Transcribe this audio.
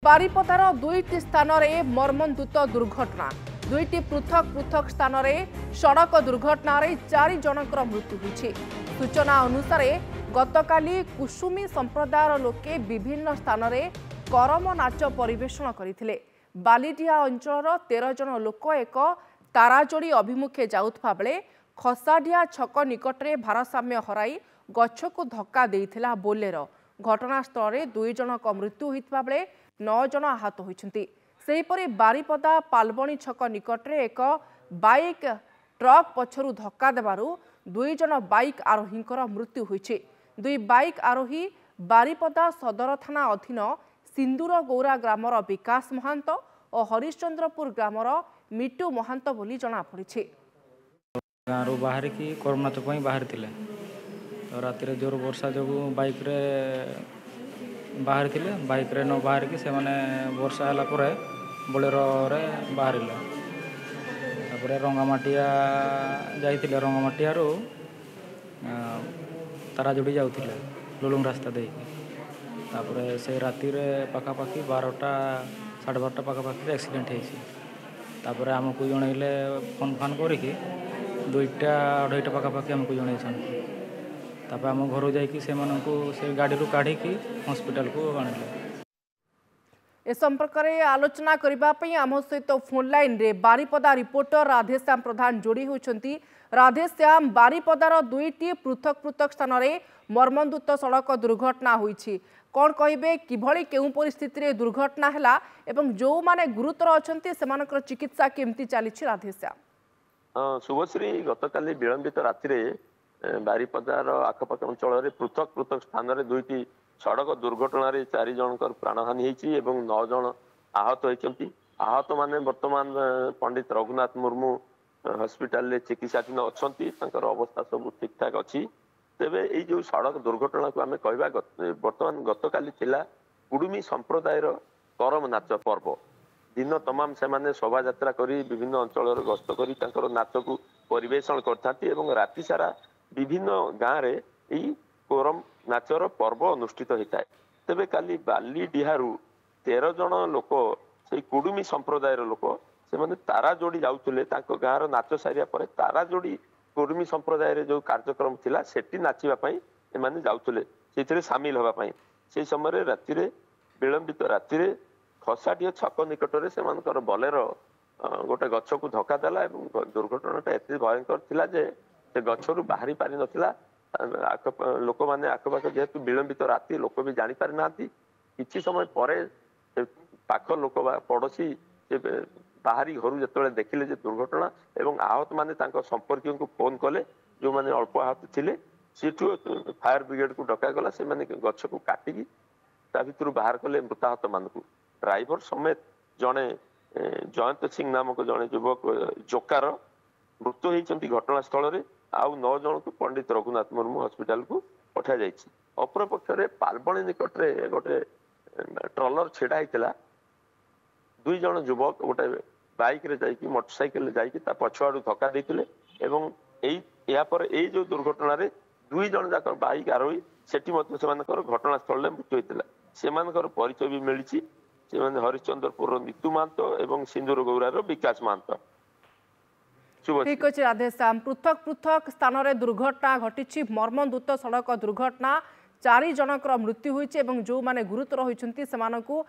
बारिपदार दुईटी स्थान में मर्मन्तुत दुर्घटना दुईटी पृथक पृथक स्थान में सड़क दुर्घटन 4 जनकर मृत्यु होइछि। सूचना अनुसार गतकाली कुसुमी संप्रदायर लोके विभिन्न स्थान में करम नाच परिवेषण करथिले। बालीडिहा अंचल 13 जन लोक एक ताराजोड़ी अभिमुखे जाउथबा बेले खसाडिया छक निकटरे भारसाम्य हराई गछकु धक्का देइथिला बोलेरो। घटनास्थल में 2 जनक मृत्यु होइतबा बेले 9 जन आहत होइछन्ति। सेहीपरि बारिपदा पालबणी छक निकटरे एक बाइक ट्रक पछरु धक्का देबारु 2 जन बाइक आरोहींकर मृत्यु होइछि। 2 बाइक आरोही बारिपदा सदर थाना अधीन सिंदूर गौरा ग्रामर विकास महांत और हरिश्चंद्रपुर ग्रामर मिटू महांत बोली जना पड़िछि। गाँव बाहर की कोरोना तो बाहर थिले राति जोर वर्षा जो बाइक रे बाहर थिले बाइक रे न बाहर की से माने वर्षा हला परे बोलेरो रे बाहरिले तापर रंगामाटिया जाइथिले रंगामाटिया रो ताराजोड़ी जाउथिले लुलुंग रास्ता दे तापर से राति रे पाखापाखि 12टा 12:30 पाखापाखि एक्सीडेंट होइछि। तापर हमकु जणैले फोन फान करिकि 2टा 2:30 पाखापाखि हमकु जणैछन। तापर हम घर जाइकि से मानकु से गाड़ी रू काढिकि हॉस्पिटल को आनिले। ए संपर्क में आलोचना करने आम सहित फोन लाइन रे बारिपदा रिपोर्टर राधेश्याम प्रधान जोड़ी होती। राधेश्याम, बारिपदार दुईटी पृथक पृथक स्थान में मर्मन्तुत सड़क दुर्घटना होइछि। कौन कहिबे किभली केउ परिस्थिति रे दुर्घटना हैला एवं जो माने गुरुतर अछंती सेमानकर चिकित्सा केमती चलीछि? राधेश्याम शुभश्री, गतकाली विलंबित राति रे बारिपदार आखपाख अंचल पृथक पृथक स्थान में दुईटी सड़क दुर्घटन 4 जनकर प्राणहानि होइछि एवं 9 जन आहत होइछन्ति। आहत माने वर्तमान पंडित रघुनाथ मुर्मू हॉस्पिटल चिकित्साधीन अछन्ति। तांकर अवस्था सब ठीक ठाक अछि। तेबे एई जो सड़क दुर्घटना को आमे कहबा वर्तमान गतकाली थिला कुडुमी संप्रदायर करम नाच पर्व। दिन तमाम से माने शोभा यात्रा करी विभिन्न अंचल गस्त करी तांकर नाच को परिवेषण करथांती एवं राति सारा विभिन्न गाँव रे एई करम नाचर पर्व अनुष्ठित होता है। तेबे काली बालीडिहारू 13 जन लोक से कुडुमी संप्रदायर लोक से माने ताराजोड़ी जाउथुले गाँव नाच सारिया परे ताराजोड़ी कुडुमी संप्रदायर जो कार्यक्रम थिला सेठी नाचिबा पई एमाने जाउथुले सेथिरे शामिल होबा पई। से समय राति रे विलंबित राति रे खसाडिया छक निकटरे से मानकर बोलेरो गोटे गछ को धक्का देला एवं दुर्घटनाटा एते भयंकर थिला जे से गछरु बाहरी पारि नथिला। लोक मैंने आखपाख जेहेतु विलंबित राति लोक भी जानी पारि ना किसी समय पर पाख लोक पड़ोशी बाहरी घर जो देखिले जे दुर्घटना एवं आहत माने संपर्क को फोन कले जो माने अल्प आहत थिले सेठू फायर ब्रिगेड को डका गला। से माने गछ को काटिकी ता भितर बाहर कले मृताहत मानकू। ड्राइवर समेत जड़े जयंत सिंह नामक जड़े युवक जोकार मृत्यु होती घटनास्थल में। आउ 9 जन को पंडित रघुनाथ मुर्मू हॉस्पिटल को पठा जाइछि। अपर पक्षरे पालबणी निकटरे गोटे ट्रलर छेड़ा होता 2 जन युवक गोटे बाइक रे जाइकी मोटरसाइकिल रे जाइकी ता पछुआडू धक्का देथिले एवं या पर जो दुर्घटना रे 2 जन जाकर बाइक आरोही सेठी मध्य सेमानकर घटनास्थल में मृत्यु होइतिला। सेमानकर परिचय भी मिलिछि। से माने हरिश्चंद्रपुर मितु महांत एवं सिंदूर गौरार विकास महांत। ठीक अच्छे राधेश्याम, पृथक पृथक स्थान में दुर्घटना घटी मर्मन्तुत सड़क दुर्घटना 4 जनकर मृत्यु होइछि एवं जो माने गुरुतर होइछन्ति सेमानकु